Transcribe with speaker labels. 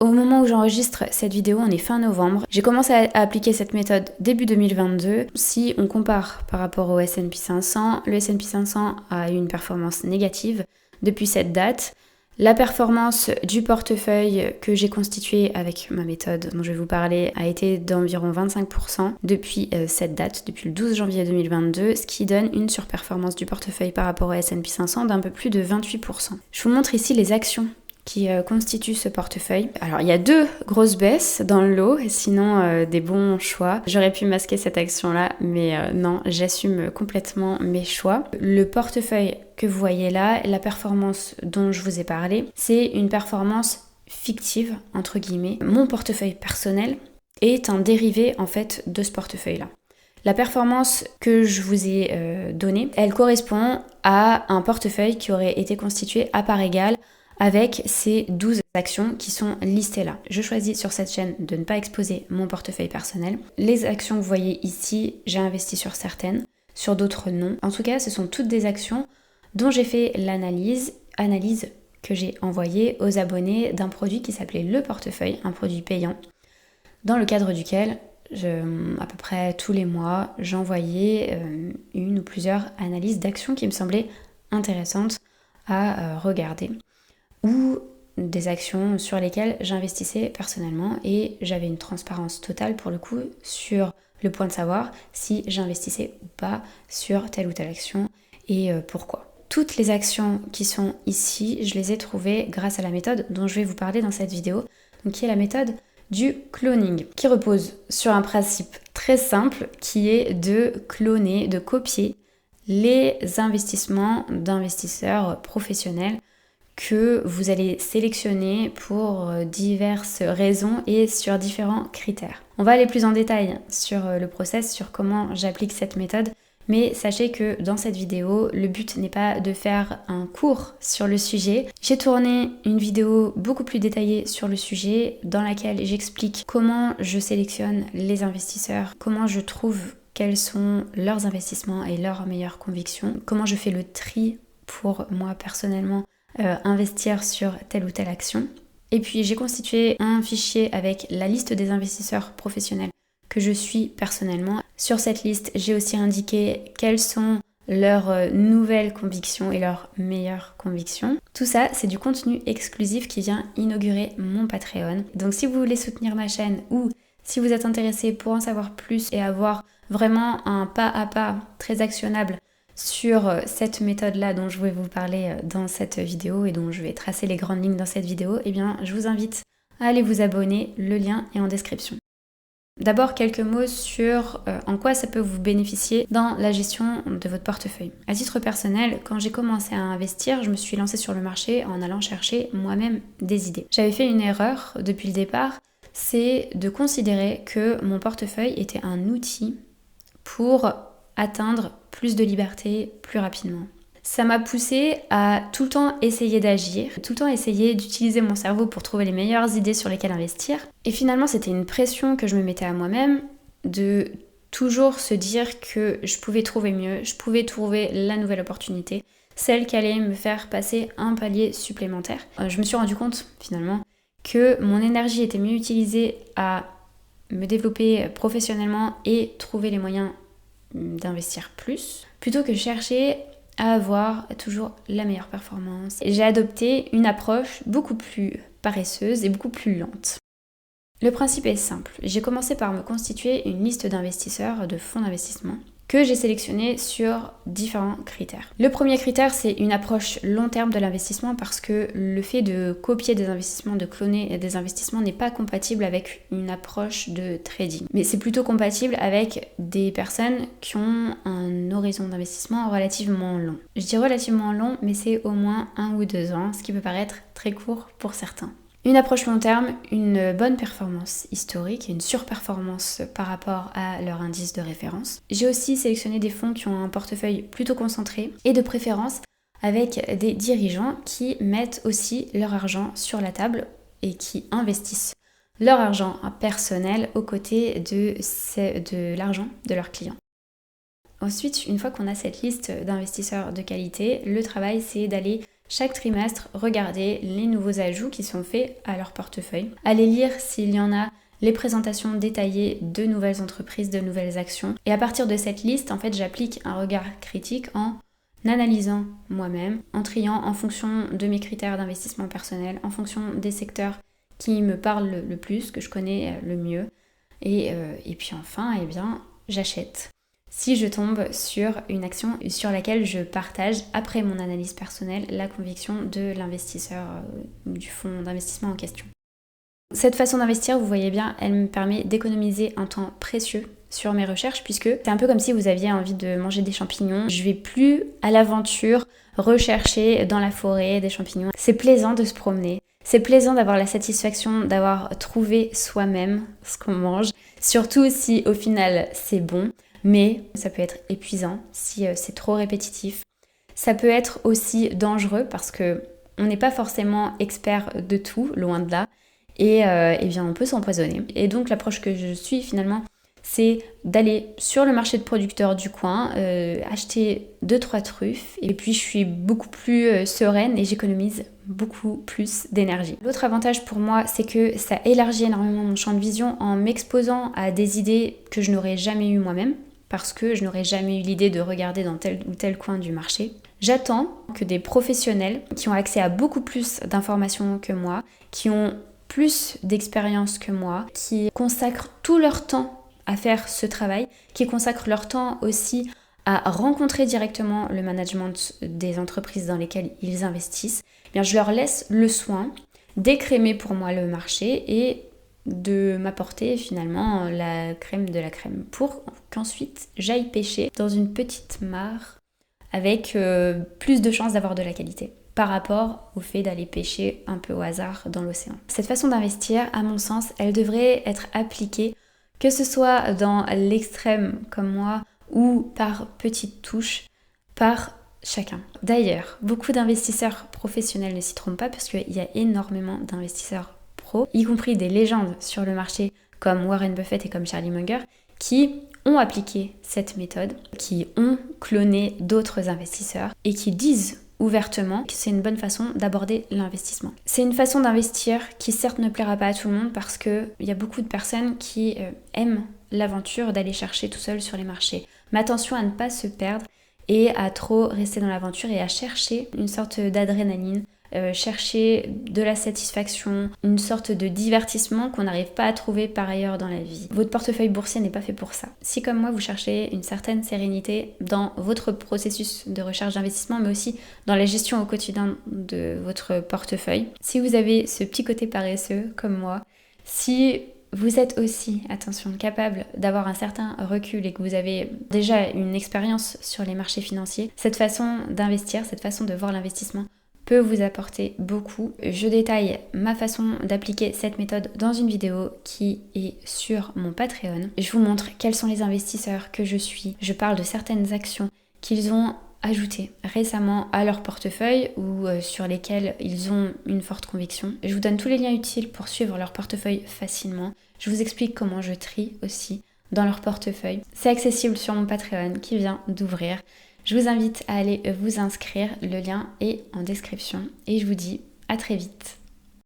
Speaker 1: Au moment où j'enregistre cette vidéo, on est fin novembre. J'ai commencé à appliquer cette méthode début 2022. Si on compare par rapport au S&P 500, le S&P 500 a eu une performance négative depuis cette date. La performance du portefeuille que j'ai constitué avec ma méthode dont je vais vous parler a été d'environ 25% depuis cette date, depuis le 12 janvier 2022, ce qui donne une surperformance du portefeuille par rapport au S&P 500 d'un peu plus de 28%. Je vous montre ici les actions qui constituent ce portefeuille. Alors il y a 2 grosses baisses dans le lot, sinon des bons choix. J'aurais pu masquer cette action-là, mais non, j'assume complètement mes choix. Le portefeuille que vous voyez là, la performance dont je vous ai parlé, c'est une performance fictive, entre guillemets. Mon portefeuille personnel est un dérivé en fait de ce portefeuille-là. La performance que je vous ai donnée, elle correspond à un portefeuille qui aurait été constitué à part égale avec ces 12 actions qui sont listées là. Je choisis sur cette chaîne de ne pas exposer mon portefeuille personnel. Les actions que vous voyez ici, j'ai investi sur certaines, sur d'autres non. En tout cas, ce sont toutes des actions dont j'ai fait l'analyse que j'ai envoyée aux abonnés d'un produit qui s'appelait le portefeuille, un produit payant, dans le cadre duquel, à peu près tous les mois, j'envoyais une ou plusieurs analyses d'actions qui me semblaient intéressantes à regarder, ou des actions sur lesquelles j'investissais personnellement et j'avais une transparence totale pour le coup sur le point de savoir si j'investissais ou pas sur telle ou telle action et pourquoi. Toutes les actions qui sont ici, je les ai trouvées grâce à la méthode dont je vais vous parler dans cette vidéo, donc qui est la méthode du cloning, qui repose sur un principe très simple qui est de cloner, de copier les investissements d'investisseurs professionnels que vous allez sélectionner pour diverses raisons et sur différents critères. On va aller plus en détail sur le process, sur comment j'applique cette méthode, mais sachez que dans cette vidéo, le but n'est pas de faire un cours sur le sujet. J'ai tourné une vidéo beaucoup plus détaillée sur le sujet dans laquelle j'explique comment je sélectionne les investisseurs, comment je trouve quels sont leurs investissements et leurs meilleures convictions, comment je fais le tri pour moi personnellement investir sur telle ou telle action. Et puis j'ai constitué un fichier avec la liste des investisseurs professionnels que je suis personnellement. Sur cette liste, j'ai aussi indiqué quelles sont leurs nouvelles convictions et leurs meilleures convictions. Tout ça, c'est du contenu exclusif qui vient inaugurer mon Patreon. Donc si vous voulez soutenir ma chaîne ou si vous êtes intéressé pour en savoir plus et avoir vraiment un pas à pas très actionnable sur cette méthode-là dont je vais vous parler dans cette vidéo et dont je vais tracer les grandes lignes dans cette vidéo, eh bien, je vous invite à aller vous abonner, le lien est en description. D'abord, quelques mots sur en quoi ça peut vous bénéficier dans la gestion de votre portefeuille. À titre personnel, quand j'ai commencé à investir, je me suis lancée sur le marché en allant chercher moi-même des idées. J'avais fait une erreur depuis le départ, c'est de considérer que mon portefeuille était un outil pour atteindre plus de liberté plus rapidement. Ça m'a poussée à tout le temps essayer d'agir, tout le temps essayer d'utiliser mon cerveau pour trouver les meilleures idées sur lesquelles investir. Et finalement, c'était une pression que je me mettais à moi-même de toujours se dire que je pouvais trouver mieux, je pouvais trouver la nouvelle opportunité, celle qui allait me faire passer un palier supplémentaire. Je me suis rendu compte finalement que mon énergie était mieux utilisée à me développer professionnellement et trouver les moyens d'investir plus, plutôt que chercher à avoir toujours la meilleure performance. J'ai adopté une approche beaucoup plus paresseuse et beaucoup plus lente. Le principe est simple. J'ai commencé par me constituer une liste d'investisseurs de fonds d'investissement que j'ai sélectionné sur différents critères. Le premier critère, c'est une approche long terme de l'investissement parce que le fait de copier des investissements, de cloner des investissements n'est pas compatible avec une approche de trading. Mais c'est plutôt compatible avec des personnes qui ont un horizon d'investissement relativement long. Je dis relativement long, mais c'est au moins 1 ou 2 ans, ce qui peut paraître très court pour certains. Une approche long terme, une bonne performance historique et une surperformance par rapport à leur indice de référence. J'ai aussi sélectionné des fonds qui ont un portefeuille plutôt concentré et de préférence avec des dirigeants qui mettent aussi leur argent sur la table et qui investissent leur argent personnel aux côtés de l'argent de leurs clients. Ensuite, une fois qu'on a cette liste d'investisseurs de qualité, le travail c'est d'aller chaque trimestre, regarder les nouveaux ajouts qui sont faits à leur portefeuille, aller lire s'il y en a les présentations détaillées de nouvelles entreprises, de nouvelles actions. Et à partir de cette liste, en fait, j'applique un regard critique en analysant moi-même, en triant en fonction de mes critères d'investissement personnel, en fonction des secteurs qui me parlent le plus, que je connais le mieux. Et puis enfin, eh bien, j'achète. Si je tombe sur une action sur laquelle je partage, après mon analyse personnelle, la conviction de l'investisseur du fonds d'investissement en question. Cette façon d'investir, vous voyez bien, elle me permet d'économiser un temps précieux sur mes recherches, puisque c'est un peu comme si vous aviez envie de manger des champignons. Je vais plus à l'aventure rechercher dans la forêt des champignons. C'est plaisant de se promener. C'est plaisant d'avoir la satisfaction d'avoir trouvé soi-même ce qu'on mange, surtout si au final c'est bon, mais ça peut être épuisant si c'est trop répétitif. Ça peut être aussi dangereux parce que on n'est pas forcément expert de tout, loin de là, et bien on peut s'empoisonner. Et donc l'approche que je suis finalement, c'est d'aller sur le marché de producteurs du coin, acheter 2-3 truffes, et puis je suis beaucoup plus sereine et j'économise beaucoup plus d'énergie. L'autre avantage pour moi, c'est que ça élargit énormément mon champ de vision en m'exposant à des idées que je n'aurais jamais eues moi-même, parce que je n'aurais jamais eu l'idée de regarder dans tel ou tel coin du marché. J'attends que des professionnels qui ont accès à beaucoup plus d'informations que moi, qui ont plus d'expérience que moi, qui consacrent tout leur temps à faire ce travail, qui consacrent leur temps aussi à rencontrer directement le management des entreprises dans lesquelles ils investissent, eh bien je leur laisse le soin d'écrémer pour moi le marché et de m'apporter finalement la crème de la crème pour qu'ensuite j'aille pêcher dans une petite mare avec plus de chances d'avoir de la qualité par rapport au fait d'aller pêcher un peu au hasard dans l'océan. Cette façon d'investir, à mon sens, elle devrait être appliquée, que ce soit dans l'extrême comme moi ou par petites touches, par chacun. D'ailleurs, beaucoup d'investisseurs professionnels ne s'y trompent pas parce qu'il y a énormément d'investisseurs pros, y compris des légendes sur le marché comme Warren Buffett et comme Charlie Munger, qui ont appliqué cette méthode, qui ont cloné d'autres investisseurs et qui disent ouvertement que c'est une bonne façon d'aborder l'investissement. C'est une façon d'investir qui certes ne plaira pas à tout le monde parce qu'il y a beaucoup de personnes qui aiment l'aventure d'aller chercher tout seul sur les marchés. Mais attention à ne pas se perdre et à trop rester dans l'aventure et à chercher une sorte d'adrénaline, chercher de la satisfaction, une sorte de divertissement qu'on n'arrive pas à trouver par ailleurs dans la vie. Votre portefeuille boursier n'est pas fait pour ça. Si comme moi vous cherchez une certaine sérénité dans votre processus de recherche d'investissement, mais aussi dans la gestion au quotidien de votre portefeuille, si vous avez ce petit côté paresseux comme moi, si vous êtes aussi, attention, capable d'avoir un certain recul et que vous avez déjà une expérience sur les marchés financiers, cette façon d'investir, cette façon de voir l'investissement peut vous apporter beaucoup. Je détaille ma façon d'appliquer cette méthode dans une vidéo qui est sur mon Patreon. Je vous montre quels sont les investisseurs que je suis. Je parle de certaines actions qu'ils ont ajoutées récemment à leur portefeuille ou sur lesquelles ils ont une forte conviction. Je vous donne tous les liens utiles pour suivre leur portefeuille facilement. Je vous explique comment je trie aussi dans leur portefeuille. C'est accessible sur mon Patreon qui vient d'ouvrir. Je vous invite à aller vous inscrire, le lien est en description et je vous dis à très vite.